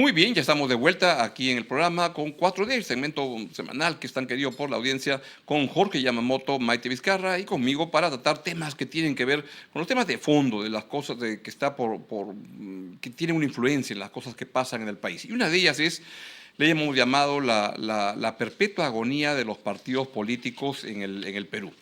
Muy bien, ya estamos de vuelta aquí en el programa con 4D, el segmento semanal que es tan querido por la audiencia, con Jorge Yamamoto, Maite Vizcarra y conmigo para tratar temas que tienen que ver con los temas de fondo, de las cosas que está que tienen una influencia en las cosas que pasan en el país. Y una de ellas es, le hemos llamado la perpetua agonía de los partidos políticos en el Perú.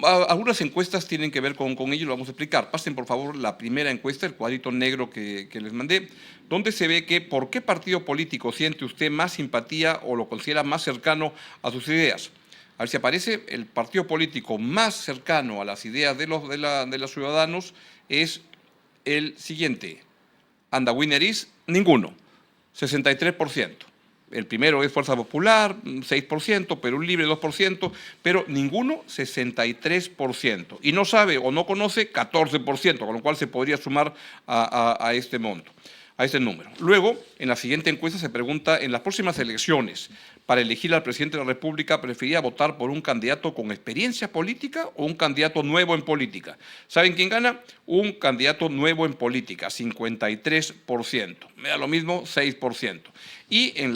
Algunas encuestas tienen que ver con ello, lo vamos a explicar. Pasen por favor la primera encuesta, el cuadrito negro que les mandé, donde se ve que por qué partido político siente usted más simpatía o lo considera más cercano a sus ideas. A ver si aparece el partido político más cercano a las ideas de los ciudadanos es el siguiente. And the winner is ninguno, 63%. El primero es Fuerza Popular, 6%, Perú Libre, 2%, pero ninguno, 63%. Y no sabe o no conoce, 14%, con lo cual se podría sumar a este monto, a este número. Luego, en la siguiente encuesta se pregunta, en las próximas elecciones, para elegir al presidente de la República, ¿prefería votar por un candidato con experiencia política o un candidato nuevo en política? ¿Saben quién gana? Un candidato nuevo en política, 53%. Me da lo mismo, 6%. Y en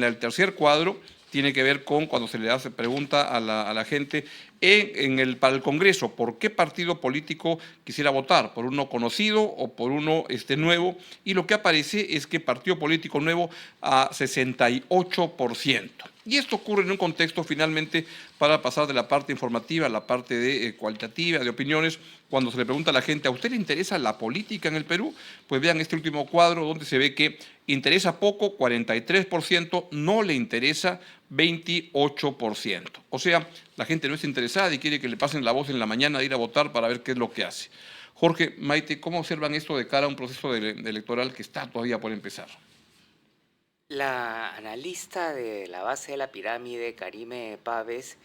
el tercer cuadro tiene que ver con cuando se le hace pregunta a la gente para el Congreso, ¿por qué partido político quisiera votar? ¿Por uno conocido o por uno nuevo? Y lo que aparece es que partido político nuevo a 68%. Y esto ocurre en un contexto, finalmente, para pasar de la parte informativa a la parte cualitativa, de opiniones, cuando se le pregunta a la gente, ¿a usted le interesa la política en el Perú? Pues vean este último cuadro donde se ve que interesa poco, 43%, no le interesa, 28%. O sea, la gente no está interesada y quiere que le pasen la voz en la mañana de ir a votar para ver qué es lo que hace. Jorge, Maite, ¿cómo observan esto de cara a un proceso electoral que está todavía por empezar? La analista de la base de la pirámide, Karime Páez,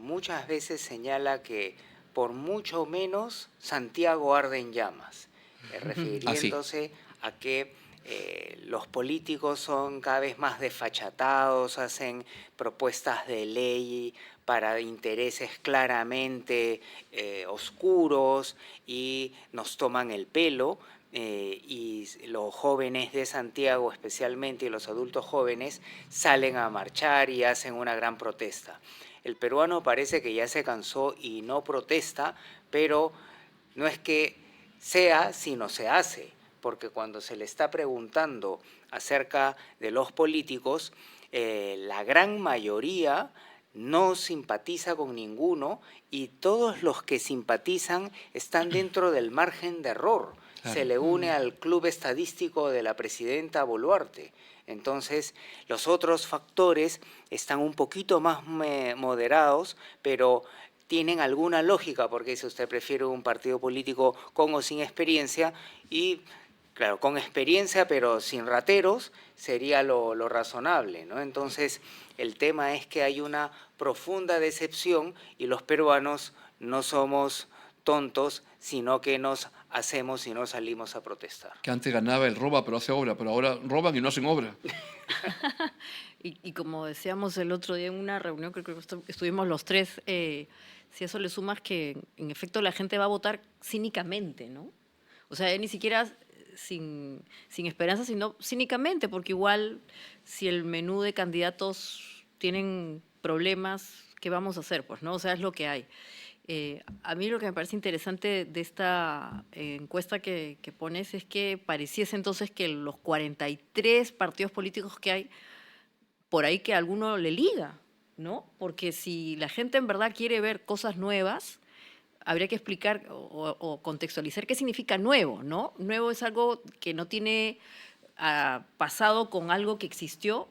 muchas veces señala que por mucho menos Santiago arde en llamas, Así. refiriéndose a que los políticos son cada vez más desfachatados, hacen propuestas de ley para intereses claramente oscuros y nos toman el pelo. Y los jóvenes de Santiago especialmente y los adultos jóvenes salen a marchar y hacen una gran protesta. El peruano parece que ya se cansó y no protesta, pero no es que sea, sino se hace, porque cuando se le está preguntando acerca de los políticos, la gran mayoría no simpatiza con ninguno y todos los que simpatizan están dentro del margen de error. Claro. Se le une al club estadístico de la presidenta Boluarte. Entonces, los otros factores están un poquito más moderados, pero tienen alguna lógica, porque si usted prefiere un partido político con o sin experiencia, y claro, con experiencia pero sin rateros, sería lo razonable, ¿no? Entonces, el tema es que hay una profunda decepción y los peruanos no somos tontos, sino que nos hacemos y no salimos a protestar. Que antes ganaba el roba pero hace obra, pero ahora roban y no hacen obra. Y como decíamos el otro día en una reunión, creo que estuvimos los tres, si eso le sumas que en efecto la gente va a votar cínicamente, ¿no? O sea, ni siquiera sin esperanza, sino cínicamente, porque igual si el menú de candidatos tienen problemas, ¿qué vamos a hacer? Pues, ¿no? O sea, es lo que hay. A mí lo que me parece interesante de esta encuesta que pones es que pareciese entonces que los 43 partidos políticos que hay, por ahí que a alguno le liga, ¿no? Porque si la gente en verdad quiere ver cosas nuevas, habría que explicar o contextualizar qué significa nuevo, ¿no? Nuevo es algo que no tiene pasado con algo que existió.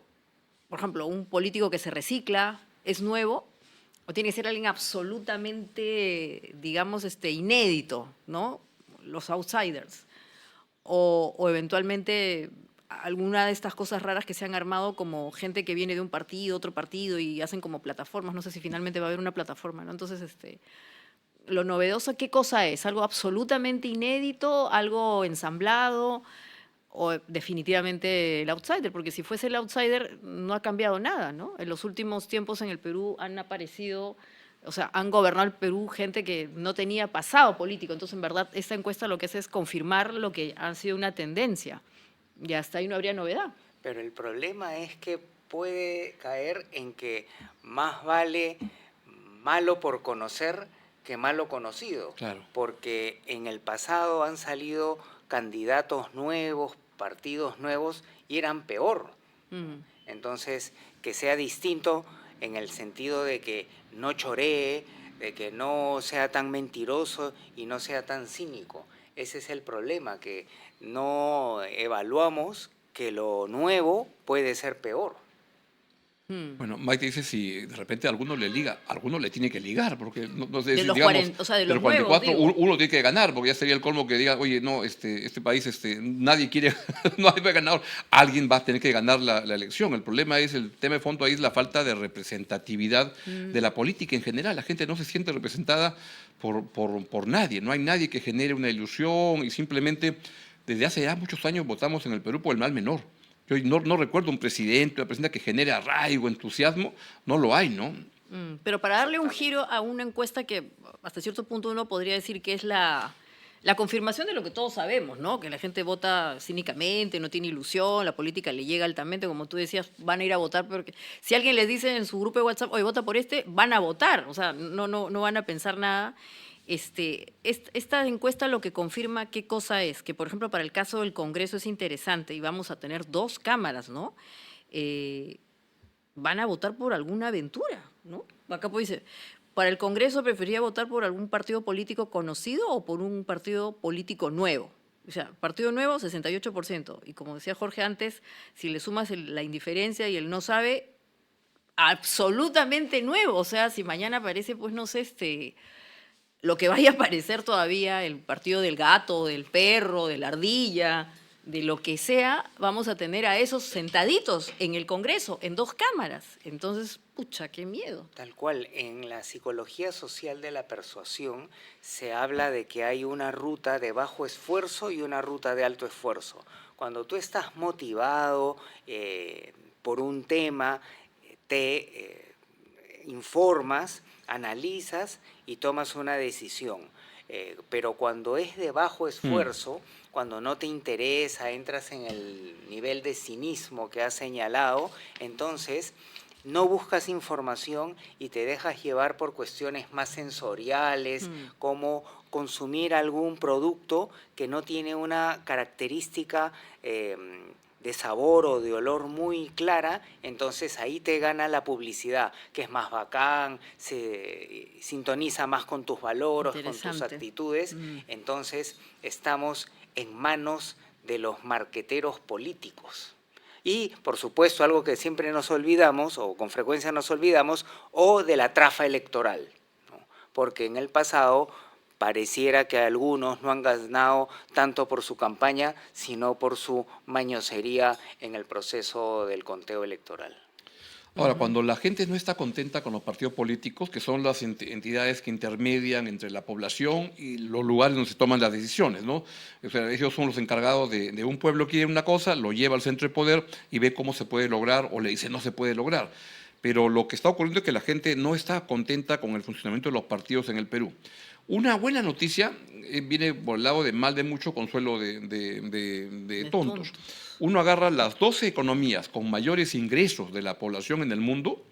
Por ejemplo, un político que se recicla es nuevo, o tiene que ser alguien absolutamente, digamos, inédito, ¿no? Los outsiders. O eventualmente alguna de estas cosas raras que se han armado como gente que viene de un partido, otro partido y hacen como plataformas. No sé si finalmente va a haber una plataforma, ¿no? Entonces, lo novedoso, ¿qué cosa es? ¿Algo absolutamente inédito? ¿Algo ensamblado? ¿O definitivamente el outsider? Porque si fuese el outsider no ha cambiado nada, ¿no? En los últimos tiempos en el Perú han aparecido, o sea, han gobernado el Perú gente que no tenía pasado político. Entonces, en verdad, esta encuesta lo que hace es confirmar lo que ha sido una tendencia. Y hasta ahí no habría novedad. Pero el problema es que puede caer en que más vale malo por conocer que malo conocido. Claro. Porque en el pasado han salido candidatos nuevos, partidos nuevos, y eran peor. Entonces, que sea distinto en el sentido de que no choree, de que no sea tan mentiroso y no sea tan cínico. Ese es el problema, que no evaluamos que lo nuevo puede ser peor. Bueno, Mike dice si de repente a alguno le liga, a alguno le tiene que ligar, porque no sé De si los digamos, 40, o sea, de de los los nuevos, 44 digo. uno tiene que ganar, porque ya sería el colmo que diga, oye, no, este país, nadie quiere, no hay ganador, alguien va a tener que ganar la elección. El problema es, el tema de fondo ahí es la falta de representatividad de la política en general. La gente no se siente representada por nadie, no hay nadie que genere una ilusión y simplemente desde hace ya muchos años votamos en el Perú por el mal menor. Yo no recuerdo un presidente, una presidenta que genere arraigo, entusiasmo, no lo hay, ¿no? Pero para darle un giro a una encuesta que hasta cierto punto uno podría decir que es la confirmación de lo que todos sabemos, ¿no? Que la gente vota cínicamente, no tiene ilusión, la política le llega altamente, como tú decías, van a ir a votar, porque si alguien les dice en su grupo de WhatsApp, oye, vota por van a votar, o sea, no van a pensar nada. Esta encuesta lo que confirma qué cosa es, que por ejemplo para el caso del Congreso es interesante y vamos a tener 2 cámaras, ¿no? Van a votar por alguna aventura, ¿no? Acá pues dice, para el Congreso preferiría votar por algún partido político conocido o por un partido político nuevo. O sea, partido nuevo, 68%. Y como decía Jorge antes, si le sumas la indiferencia y el no sabe, absolutamente nuevo. O sea, si mañana aparece, pues no sé, lo que vaya a aparecer todavía, el partido del gato, del perro, de la ardilla, de lo que sea, vamos a tener a esos sentaditos en el Congreso, en 2 cámaras. Entonces, pucha, qué miedo. Tal cual, en la psicología social de la persuasión se habla de que hay una ruta de bajo esfuerzo y una ruta de alto esfuerzo. Cuando tú estás motivado por un tema, te informas, analizas y tomas una decisión. Pero cuando es de bajo esfuerzo, cuando no te interesa, entras en el nivel de cinismo que has señalado, entonces no buscas información y te dejas llevar por cuestiones más sensoriales, como consumir algún producto que no tiene una característica de sabor o de olor muy clara, entonces ahí te gana la publicidad, que es más bacán, se sintoniza más con tus valores, con tus actitudes. Entonces estamos en manos de los marqueteros políticos. Y, por supuesto, algo que siempre nos olvidamos, o con frecuencia nos olvidamos, o de la trafa electoral, ¿no? Porque en el pasado pareciera que algunos no han ganado tanto por su campaña, sino por su mañosería en el proceso del conteo electoral. Ahora, cuando la gente no está contenta con los partidos políticos, que son las entidades que intermedian entre la población y los lugares donde se toman las decisiones, ¿no? O sea, ellos son los encargados de un pueblo quiere una cosa, lo lleva al centro de poder y ve cómo se puede lograr o le dice no se puede lograr. Pero lo que está ocurriendo es que la gente no está contenta con el funcionamiento de los partidos en el Perú. Una buena noticia viene por el lado de mal de mucho, consuelo de tontos. Uno agarra las 12 economías con mayores ingresos de la población en el mundo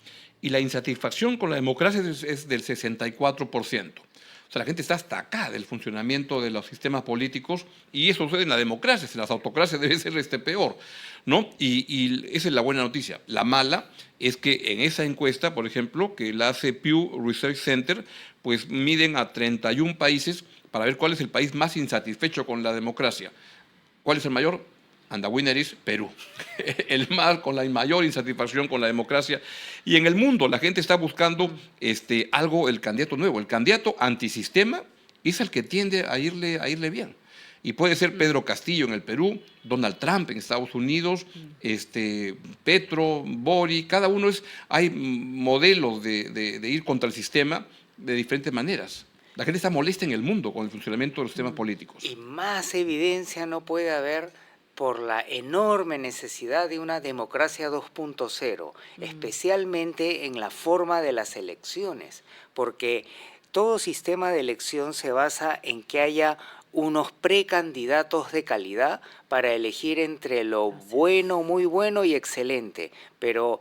y la insatisfacción con la democracia es del 64%. O sea, la gente está hasta acá del funcionamiento de los sistemas políticos y eso sucede en la democracia, en las autocracias debe ser peor, ¿no? Y esa es la buena noticia. La mala es que en esa encuesta, por ejemplo, que la hace Pew Research Center, pues miden a 31 países para ver cuál es el país más insatisfecho con la democracia. ¿Cuál es el mayor? And the winner is Perú, el mar con la mayor insatisfacción con la democracia. Y en el mundo la gente está buscando algo, el candidato nuevo, el candidato antisistema es el que tiende a irle bien. Y puede ser Pedro Castillo en el Perú, Donald Trump en Estados Unidos, Petro, Boric, cada uno hay modelos de ir contra el sistema de diferentes maneras. La gente está molesta en el mundo con el funcionamiento de los sistemas políticos. Y más evidencia no puede haber por la enorme necesidad de una democracia 2.0, especialmente en la forma de las elecciones, porque todo sistema de elección se basa en que haya unos precandidatos de calidad para elegir entre lo bueno, muy bueno y excelente, pero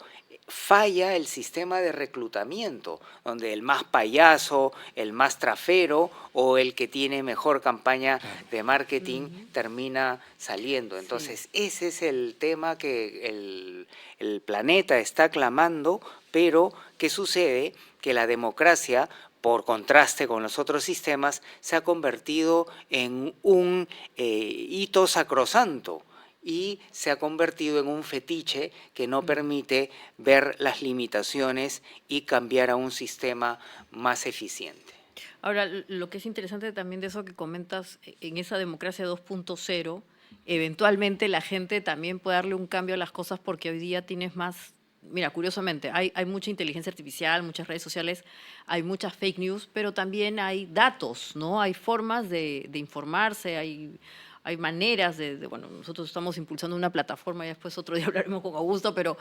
falla el sistema de reclutamiento, donde el más payaso, el más trafero o el que tiene mejor campaña de marketing termina saliendo. Entonces, ese es el tema que el planeta está clamando, pero ¿qué sucede? Que la democracia, por contraste con los otros sistemas, se ha convertido en un hito sacrosanto y se ha convertido en un fetiche que no permite ver las limitaciones y cambiar a un sistema más eficiente. Ahora, lo que es interesante también de eso que comentas, en esa democracia 2.0, eventualmente la gente también puede darle un cambio a las cosas porque hoy día tienes más. Mira, curiosamente, hay mucha inteligencia artificial, muchas redes sociales, hay muchas fake news, pero también hay datos, ¿no? Hay formas de informarse, hay maneras bueno, nosotros estamos impulsando una plataforma y después otro día hablaremos con Augusto, pero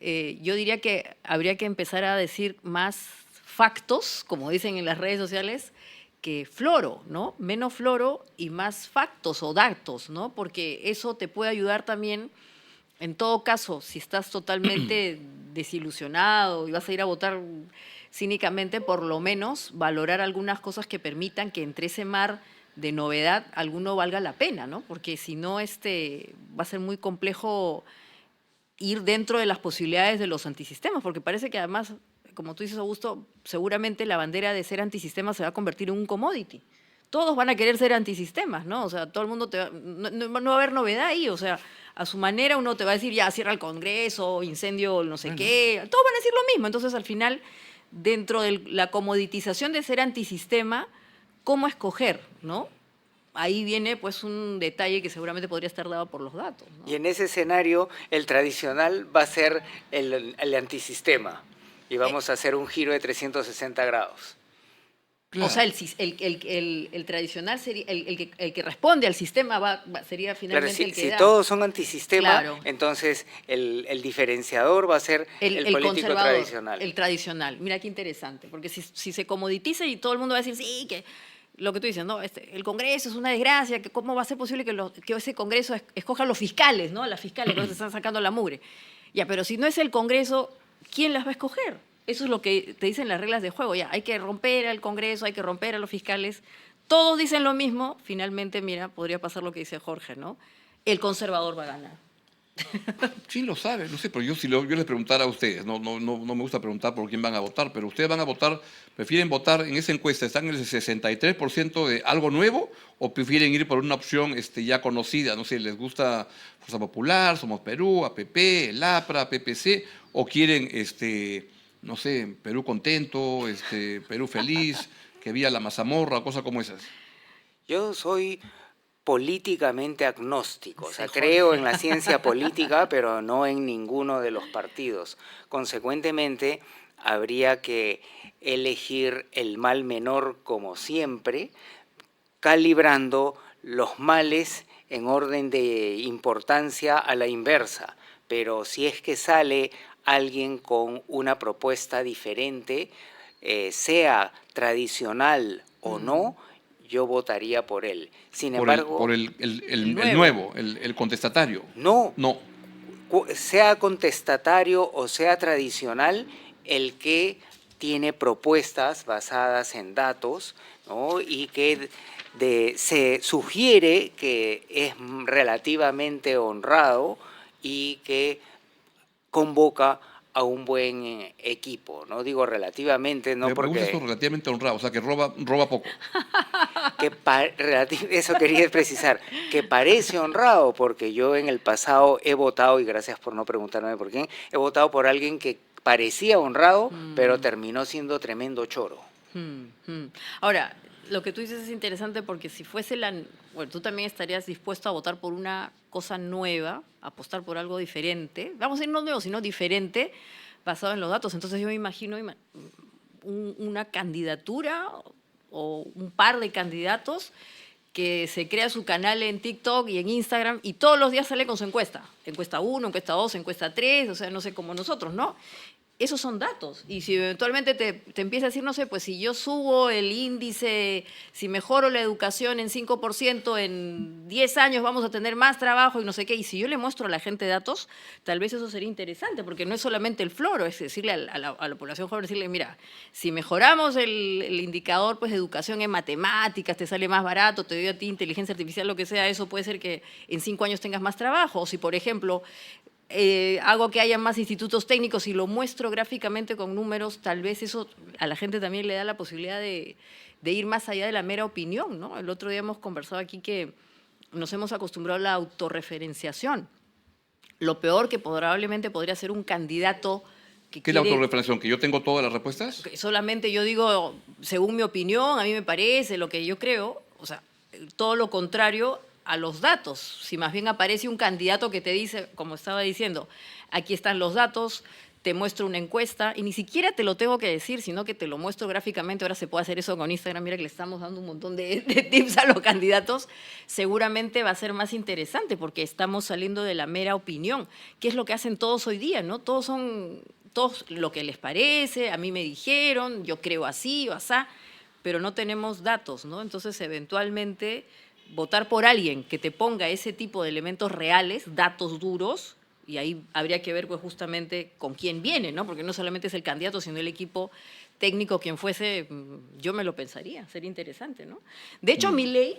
yo diría que habría que empezar a decir más factos, como dicen en las redes sociales, que floro, ¿no? Menos floro y más factos o datos, ¿no? Porque eso te puede ayudar también. En todo caso, si estás totalmente desilusionado y vas a ir a votar cínicamente, por lo menos valorar algunas cosas que permitan que entre ese mar de novedad alguno valga la pena, ¿no? Porque si no, va a ser muy complejo ir dentro de las posibilidades de los antisistemas, porque parece que además, como tú dices, Augusto, seguramente la bandera de ser antisistema se va a convertir en un commodity. Todos van a querer ser antisistemas, ¿no? O sea, todo el mundo no va a haber novedad ahí, o sea, a su manera uno te va a decir, ya, cierra el Congreso, incendio no sé qué, todos van a decir lo mismo. Entonces, al final, dentro de la comoditización de ser antisistema, ¿cómo escoger, no? Ahí viene pues un detalle que seguramente podría estar dado por los datos, ¿no? Y en ese escenario, el tradicional va a ser el antisistema y vamos a hacer un giro de 360 grados. Claro. O sea, el tradicional sería el que responde al sistema sería finalmente claro, el que si da. Todos son antisistema, claro. Entonces el diferenciador va a ser el político tradicional. El tradicional. Mira qué interesante, porque si se comoditiza y todo el mundo va a decir, sí, que lo que tú dices, ¿no? El Congreso es una desgracia, que cómo va a ser posible que ese Congreso escoja a los fiscales, ¿no? A las fiscales que se están sacando la mugre. Ya, pero si no es el Congreso, ¿quién las va a escoger? Eso es lo que te dicen las reglas de juego. Ya, hay que romper al Congreso, hay que romper a los fiscales. Todos dicen lo mismo. Finalmente, mira, podría pasar lo que dice Jorge, ¿no? El conservador va a ganar. Sí, lo sabe, no sé, pero yo les preguntara a ustedes, no me gusta preguntar por quién van a votar, pero ustedes van a votar, prefieren votar en esa encuesta, ¿están en el 63% de algo nuevo o prefieren ir por una opción ya conocida? No sé, ¿les gusta Fuerza Popular, Somos Perú, APP, el APRA, PPC, o quieren, no sé, Perú contento, Perú feliz, que viva la mazamorra, cosas como esas? Yo soy políticamente agnóstico, o sea, creo en la ciencia política, pero no en ninguno de los partidos. Consecuentemente, habría que elegir el mal menor como siempre, calibrando los males en orden de importancia a la inversa. Pero si es que sale alguien con una propuesta diferente, sea tradicional o no, yo votaría por él. Sin embargo... Por el nuevo, el contestatario. No. No. Sea contestatario o sea tradicional, el que tiene propuestas basadas en datos, ¿no? Y que se sugiere que es relativamente honrado y que convoca a un buen equipo, no digo relativamente, no porque... Me gusta eso, relativamente honrado, o sea, que roba poco. Eso quería precisar, que parece honrado, porque yo en el pasado he votado, y gracias por no preguntarme por quién, he votado por alguien que parecía honrado, pero terminó siendo tremendo choro. Ahora, lo que tú dices es interesante porque si fuese bueno, tú también estarías dispuesto a votar por una cosa nueva, apostar por algo diferente, vamos a ir no nuevo, sino diferente, basado en los datos. Entonces yo me imagino una candidatura o un par de candidatos que se crea su canal en TikTok y en Instagram y todos los días sale con su encuesta. Encuesta 1, encuesta 2, encuesta 3, o sea, no sé, como nosotros, ¿no? esos son datos. Y si eventualmente te empieza a decir, no sé, pues si yo subo el índice, si mejoro la educación en 5%, en 10 años vamos a tener más trabajo y no sé qué. Y si yo le muestro a la gente datos, tal vez eso sería interesante, porque no es solamente el floro, es decirle a la población joven, decirle, mira, si mejoramos el indicador pues, de educación en matemáticas, te sale más barato, te doy a ti inteligencia artificial, lo que sea, eso puede ser que en 5 años tengas más trabajo. O si, por ejemplo, hago que haya más institutos técnicos y lo muestro gráficamente con números, tal vez eso a la gente también le da la posibilidad de ir más allá de la mera opinión, ¿no? El otro día hemos conversado aquí que nos hemos acostumbrado a la autorreferenciación. Lo peor que probablemente podría ser un candidato que ¿Qué es la quiere, autorreferenciación? ¿Que yo tengo todas las respuestas? que solamente yo digo, según mi opinión, a mí me parece, lo que yo creo, o sea, todo lo contrario a los datos. Si más bien aparece un candidato que te dice, como estaba diciendo, aquí están los datos, te muestro una encuesta, y ni siquiera te lo tengo que decir, sino que te lo muestro gráficamente. Ahora se puede hacer eso con Instagram, mira que le estamos dando un montón de tips a los candidatos. Seguramente va a ser más interesante porque estamos saliendo de la mera opinión, que es lo que hacen todos hoy día, ¿no? Todos lo que les parece, a mí me dijeron, yo creo así o asá, pero no tenemos datos, ¿no? Entonces, eventualmente, votar por alguien que te ponga ese tipo de elementos reales, datos duros, y ahí habría que ver pues justamente con quién viene, ¿no? Porque no solamente es el candidato, sino el equipo técnico, quien fuese, yo me lo pensaría, sería interesante, ¿no? De hecho, Milei,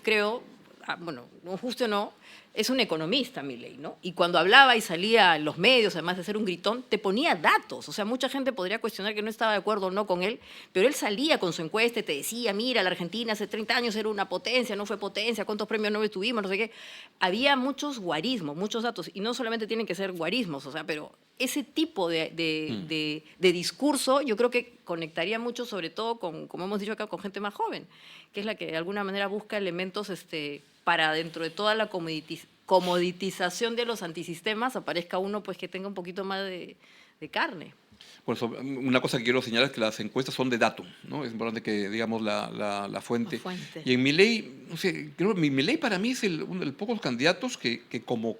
creo, bueno, no justo no, es un economista, Milei, ¿no? Y cuando hablaba y salía en los medios, además de ser un gritón, te ponía datos. O sea, mucha gente podría cuestionar que no estaba de acuerdo o no con él, pero él salía con su encuesta y te decía, mira, la Argentina hace 30 años era una potencia, no fue potencia, cuántos premios Nobel tuvimos, no sé qué. Había muchos guarismos, muchos datos, y no solamente tienen que ser guarismos, o sea, pero ese tipo de discurso yo creo que conectaría mucho, sobre todo con, como hemos dicho acá, con gente más joven, que es la que de alguna manera busca elementos para dentro de toda la comoditización de los antisistemas aparezca uno pues que tenga un poquito más de carne. Por eso, una cosa que quiero señalar es que las encuestas son de datum, ¿no? Es importante que digamos la fuente. La fuente. Y en Milei, no sé, creo que Milei para mí es uno de los pocos candidatos que como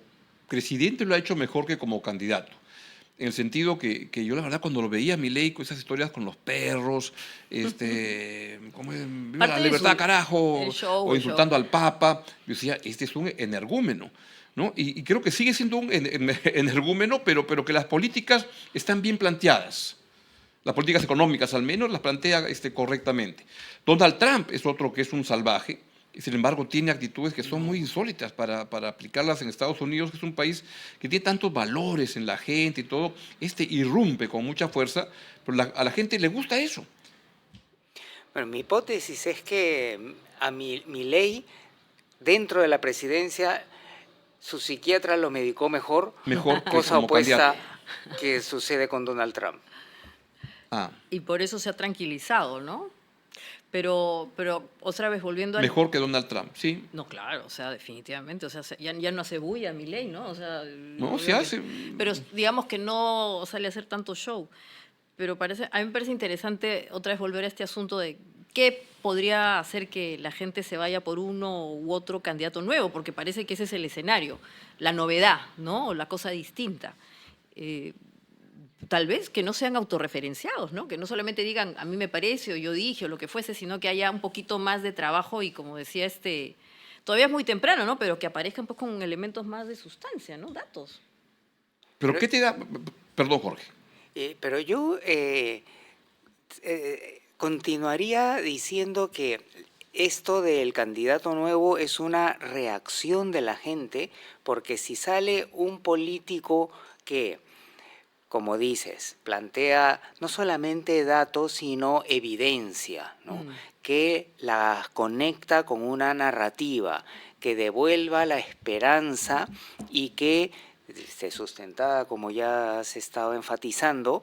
presidente lo ha hecho mejor que como candidato. En el sentido que yo la verdad cuando lo veía a Milei con esas historias con los perros, como viva Parte la de libertad, su- carajo, el show, o el insultando show. al Papa, yo decía, este es un energúmeno, ¿no? Y creo que sigue siendo un energúmeno, pero que las políticas están bien planteadas. Las políticas económicas al menos las plantea correctamente. Donald Trump es otro que es un salvaje, y sin embargo tiene actitudes que son muy insólitas para aplicarlas en Estados Unidos, que es un país que tiene tantos valores en la gente y todo. Irrumpe con mucha fuerza, pero a la gente le gusta eso. Bueno, mi hipótesis es que a Milei, dentro de la presidencia, su psiquiatra lo medicó mejor, Mejor que cosa como opuesta candidato. que sucede con Donald Trump. Ah, Y por eso se ha tranquilizado, ¿no? Pero otra vez volviendo al... mejor que Donald Trump, sí. No, claro, o sea, definitivamente, o sea, ya no hace bulla Milei, ¿no? O sea, No, se obvio que- hace. pero digamos que no sale a hacer tanto show. Pero a mí me parece interesante otra vez volver a este asunto de qué podría hacer que la gente se vaya por uno u otro candidato nuevo, porque parece que ese es el escenario, la novedad, ¿no? O la cosa distinta. Tal vez que no sean autorreferenciados, ¿no? Que no solamente digan a mí me parece o yo dije o lo que fuese, sino que haya un poquito más de trabajo y como decía todavía es muy temprano, ¿no? Pero que aparezcan pues con elementos más de sustancia, ¿no? Datos. ¿Pero Pero- qué te da? Perdón, Jorge. Pero yo continuaría diciendo que esto del candidato nuevo es una reacción de la gente, porque si sale un político que, como dices, plantea no solamente datos, sino evidencia, ¿no? Que las conecta con una narrativa, que devuelva la esperanza y que esté sustentada, como ya has estado enfatizando,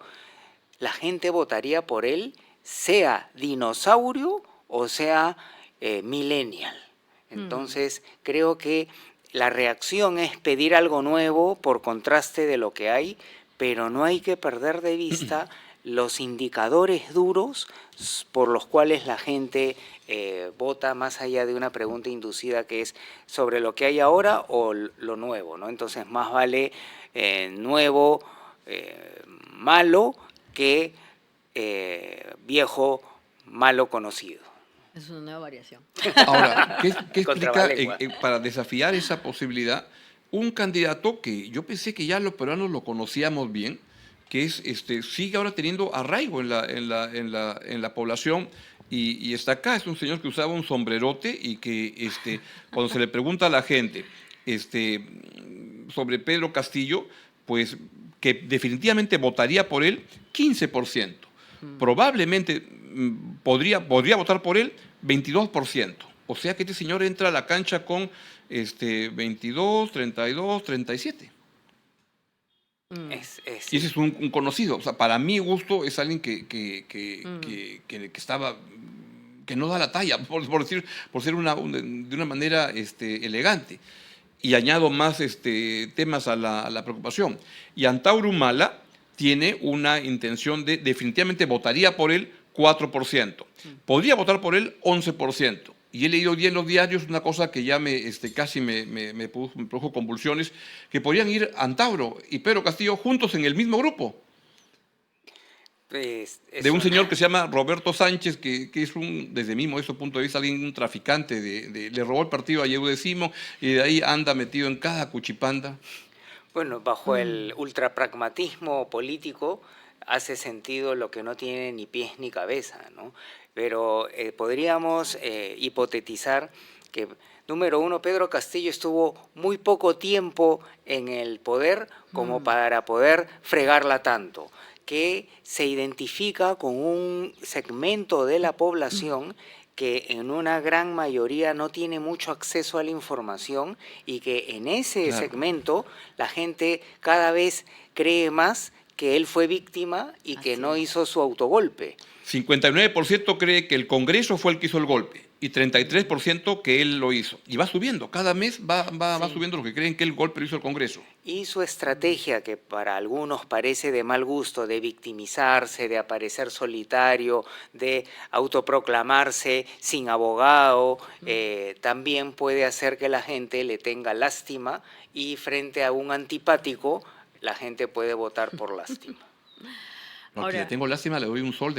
la gente votaría por él, sea dinosaurio o sea millennial. Entonces, creo que la reacción es pedir algo nuevo por contraste de lo que hay, pero no hay que perder de vista los indicadores duros por los cuales la gente vota, más allá de una pregunta inducida que es sobre lo que hay ahora o lo nuevo, ¿no? Entonces más vale nuevo, malo que viejo malo conocido. Es una nueva variación. Ahora, ¿qué explica Contrabalengua. para desafiar esa posibilidad un candidato que yo pensé que ya los peruanos lo conocíamos bien, que es sigue ahora teniendo arraigo en la población y está acá? Es un señor que usaba un sombrerote y que cuando se le pregunta a la gente sobre Pedro Castillo, pues que definitivamente votaría por él 15%. Probablemente podría votar por él 22%. O sea que este señor entra a la cancha con 22, 32, 37. Y ese es un conocido. O sea, para mi gusto es alguien que estaba, que no da la talla, por ser de una manera elegante. Y añado más temas a la preocupación. Y Antauro Humala tiene una intención de, definitivamente votaría por él 4%. Podría votar por él 11%. Y he leído hoy en los diarios una cosa que ya casi me produjo convulsiones, que podrían ir Antauro y Pedro Castillo juntos en el mismo grupo. Pues, De un señor que se llama Roberto Sánchez, que es desde mi modesto punto de vista, un traficante, le robó el partido a Yeudecimo y de ahí anda metido en cada cuchipanda. Bueno, bajo el ultrapragmatismo político hace sentido lo que no tiene ni pies ni cabeza, ¿no? Pero podríamos hipotetizar que, número uno, Pedro Castillo estuvo muy poco tiempo en el poder como para poder fregarla tanto, que se identifica con un segmento de la población que en una gran mayoría no tiene mucho acceso a la información y que en ese Claro. segmento la gente cada vez cree más que él fue víctima y que Así no es. hizo su autogolpe. 59% cree que el Congreso fue el que hizo el golpe y 33% que él lo hizo. Y va subiendo, cada mes va Sí. subiendo los que creen que el golpe lo hizo el Congreso. Y su estrategia, que para algunos parece de mal gusto, de victimizarse, de aparecer solitario, de autoproclamarse sin abogado, también puede hacer que la gente le tenga lástima y frente a un antipático, la gente puede votar por lástima. No, que le tengo lástima, le doy un sol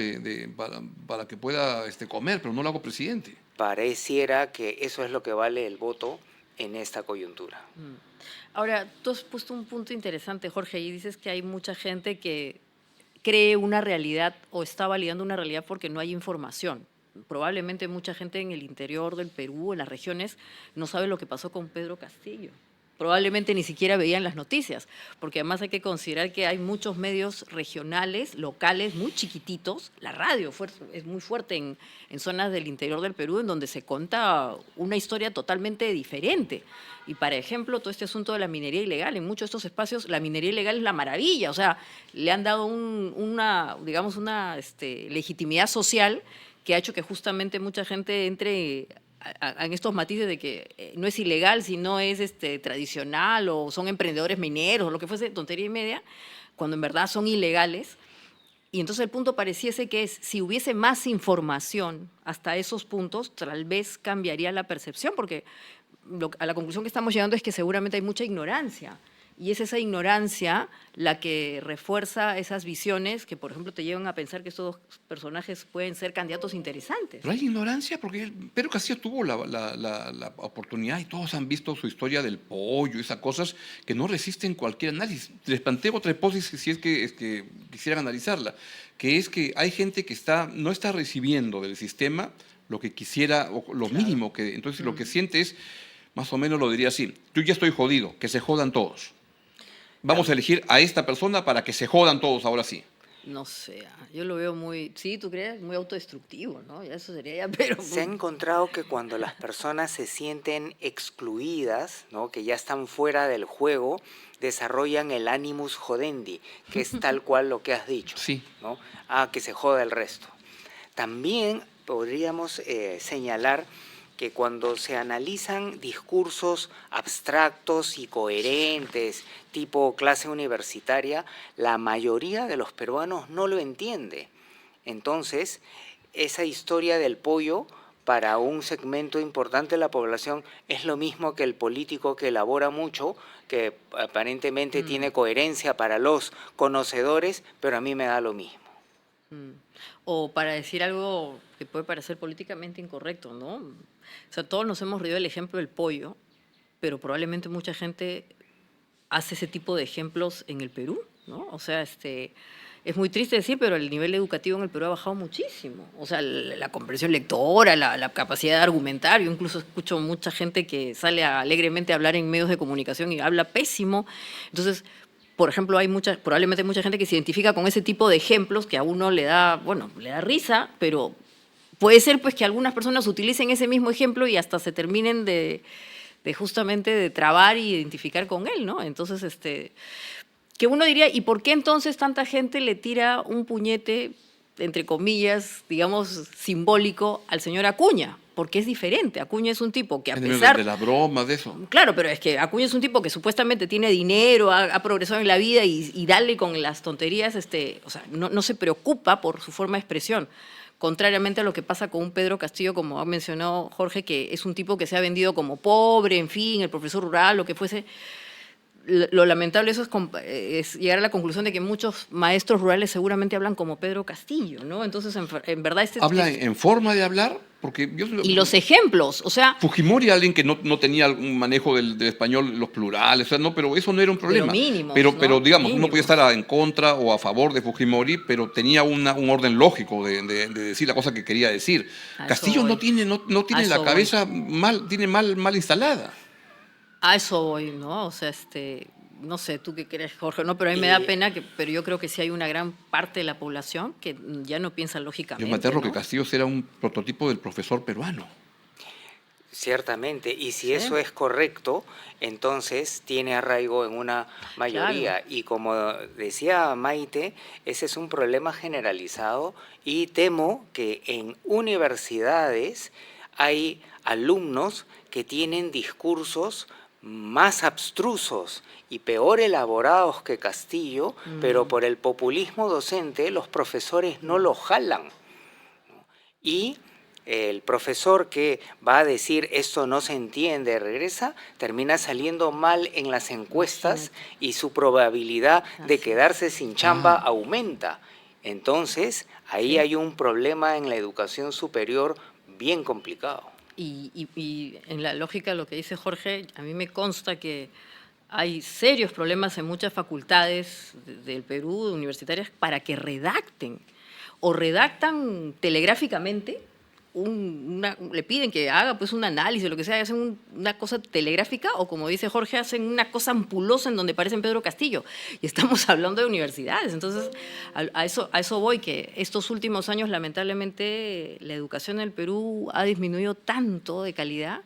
para que pueda comer, pero no lo hago presidente. Pareciera que eso es lo que vale el voto en esta coyuntura. Ahora, tú has puesto un punto interesante, Jorge, y dices que hay mucha gente que cree una realidad o está validando una realidad porque no hay información. Probablemente mucha gente en el interior del Perú, en las regiones, no sabe lo que pasó con Pedro Castillo. Probablemente ni siquiera veían las noticias, porque además hay que considerar que hay muchos medios regionales, locales, muy chiquititos. La radio es muy fuerte en zonas del interior del Perú, en donde se cuenta una historia totalmente diferente. Y, por ejemplo, todo este asunto de la minería ilegal, en muchos de estos espacios la minería ilegal es la maravilla, o sea, le han dado una legitimidad social que ha hecho que justamente mucha gente entre en estos matices de que no es ilegal, sino es tradicional, o son emprendedores mineros, o lo que fuese, tontería y media, cuando en verdad son ilegales. Y entonces el punto pareciese que es, si hubiese más información hasta esos puntos, tal vez cambiaría la percepción, porque a la conclusión que estamos llegando es que seguramente hay mucha ignorancia. Y es esa ignorancia la que refuerza esas visiones que, por ejemplo, te llevan a pensar que estos dos personajes pueden ser candidatos interesantes. Pero hay ignorancia porque Pedro Castillo tuvo la oportunidad y todos han visto su historia del pollo, esas cosas que no resisten cualquier análisis. Les planteo otra hipótesis si es que quisieran analizarla, que es que hay gente que no está recibiendo del sistema lo que quisiera, o lo mínimo que. Entonces lo que siente es, más o menos lo diría así: yo ya estoy jodido, que se jodan todos. Vamos a elegir a esta persona para que se jodan todos ahora sí. No sé, yo lo veo muy, sí, ¿tú crees? Muy autodestructivo, ¿no? Ya eso sería ya, pero... Se ha encontrado que cuando las personas se sienten excluidas, ¿no?, que ya están fuera del juego, desarrollan el animus jodendi, que es tal cual lo que has dicho, Sí. ¿no? Que se joda el resto. También podríamos señalar que cuando se analizan discursos abstractos y coherentes, tipo clase universitaria, la mayoría de los peruanos no lo entiende. Entonces, esa historia del pollo para un segmento importante de la población es lo mismo que el político que elabora mucho, que aparentemente tiene coherencia para los conocedores, pero a mí me da lo mismo. O para decir algo que puede parecer políticamente incorrecto, ¿no? O sea, todos nos hemos reído del ejemplo del pollo, pero probablemente mucha gente hace ese tipo de ejemplos en el Perú, ¿no? O sea, es muy triste decir, pero el nivel educativo en el Perú ha bajado muchísimo. O sea, la comprensión lectora, la capacidad de argumentar. Yo incluso escucho mucha gente que sale alegremente a hablar en medios de comunicación y habla pésimo. Entonces, por ejemplo, hay probablemente mucha gente que se identifica con ese tipo de ejemplos que a uno le da, bueno, le da risa, pero puede ser pues que algunas personas utilicen ese mismo ejemplo y hasta se terminen de justamente de trabar y identificar con él, ¿no? Entonces, que uno diría, ¿y por qué entonces tanta gente le tira un puñete, entre comillas, digamos, simbólico al señor Acuña? Porque es diferente. Acuña es un tipo que a pesar... De las bromas, de eso. Claro, pero es que Acuña es un tipo que supuestamente tiene dinero, ha progresado en la vida y dale con las tonterías, o sea, no se preocupa por su forma de expresión. Contrariamente a lo que pasa con un Pedro Castillo, como ha mencionado Jorge, que es un tipo que se ha vendido como pobre, en fin, el profesor rural, lo que fuese. Lo lamentable eso es llegar a la conclusión de que muchos maestros rurales seguramente hablan como Pedro Castillo, ¿no? Entonces, en verdad... ¿Habla en forma de hablar? Porque y los ejemplos, o sea... Fujimori, alguien que no tenía un manejo del español, los plurales, o sea, no, pero eso no era un problema. Pero digamos, mínimos. Uno podía estar en contra o a favor de Fujimori, pero tenía un orden lógico de decir la cosa que quería decir. Castillo no tiene la cabeza mal instalada. A eso voy, ¿no? O sea, no sé, tú qué crees, Jorge, no, pero a mí me da pena, pero yo creo que sí hay una gran parte de la población que ya no piensa lógicamente. Yo me aterro, ¿no? que Castillo era un prototipo del profesor peruano. Ciertamente, y si eso es correcto, entonces tiene arraigo en una mayoría. Claro. Y como decía Maite, ese es un problema generalizado y temo que en universidades hay alumnos que tienen discursos más abstrusos y peor elaborados que Castillo, pero por el populismo docente los profesores no lo jalan. Y el profesor que va a decir esto no se entiende, regresa, termina saliendo mal en las encuestas y su probabilidad de quedarse sin chamba aumenta. Entonces, ahí hay un problema en la educación superior bien complicado. Y en la lógica de lo que dice Jorge, a mí me consta que hay serios problemas en muchas facultades del Perú, universitarias, para que redacten o redactan telegráficamente, le piden que haga pues un análisis, lo que sea, hacen una cosa telegráfica o como dice Jorge, hacen una cosa ampulosa en donde parecen Pedro Castillo. Y estamos hablando de universidades. Entonces, a eso voy, que estos últimos años lamentablemente la educación en el Perú ha disminuido tanto de calidad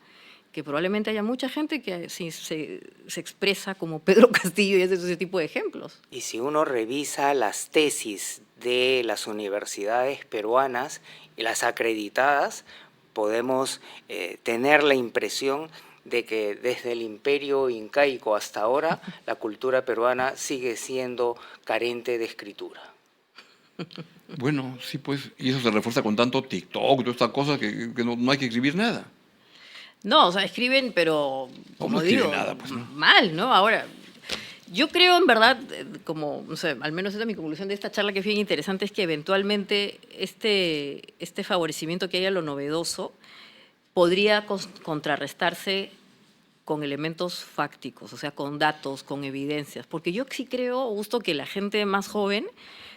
que probablemente haya mucha gente que se expresa como Pedro Castillo y hace ese tipo de ejemplos. Y si uno revisa las tesis de las universidades peruanas y las acreditadas, podemos tener la impresión de que desde el imperio incaico hasta ahora la cultura peruana sigue siendo carente de escritura. Bueno, sí, pues, y eso se refuerza con tanto TikTok y todas estas cosas que no hay que escribir nada. No, o sea, escriben, pero, como digo, nada, pues, ¿no? mal, ¿no? Ahora, yo creo, en verdad, como, no sé, al menos esa es mi conclusión de esta charla, que es bien interesante, es que eventualmente este favorecimiento que hay a lo novedoso podría contrarrestarse con elementos fácticos, o sea, con datos, con evidencias. Porque yo sí creo, Augusto, que la gente más joven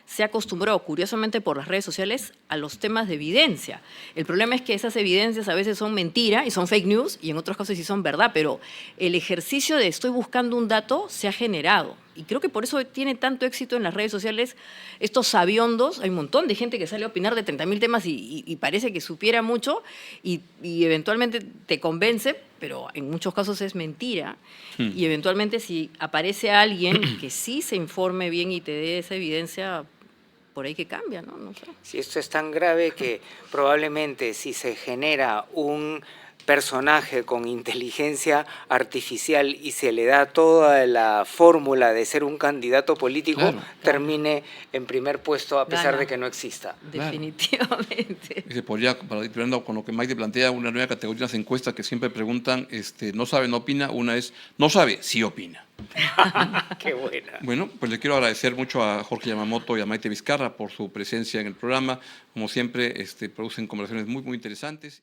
se ha acostumbrado, curiosamente por las redes sociales, a los temas de evidencia. El problema es que esas evidencias a veces son mentira y son fake news, y en otros casos sí son verdad, pero el ejercicio de estoy buscando un dato se ha generado. Y creo que por eso tiene tanto éxito en las redes sociales estos sabiondos. Hay un montón de gente que sale a opinar de 30.000 temas y parece que supiera mucho y eventualmente te convence, pero en muchos casos es mentira. Y eventualmente si aparece alguien que sí se informe bien y te dé esa evidencia, por ahí que cambia, ¿no? No sé. Si esto es tan grave que probablemente si se genera un personaje con inteligencia artificial y se le da toda la fórmula de ser un candidato político, Claro. termine en primer puesto a pesar Gana. de que no exista. Definitivamente. Y se podría, para ir terminando con lo que Maite plantea, una nueva categoría, unas encuestas que siempre preguntan, no sabe, no opina. Una es, no sabe, sí opina. Qué buena. Bueno, pues le quiero agradecer mucho a Jorge Yamamoto y a Maite Vizcarra por su presencia en el programa. Como siempre, producen conversaciones muy, muy interesantes.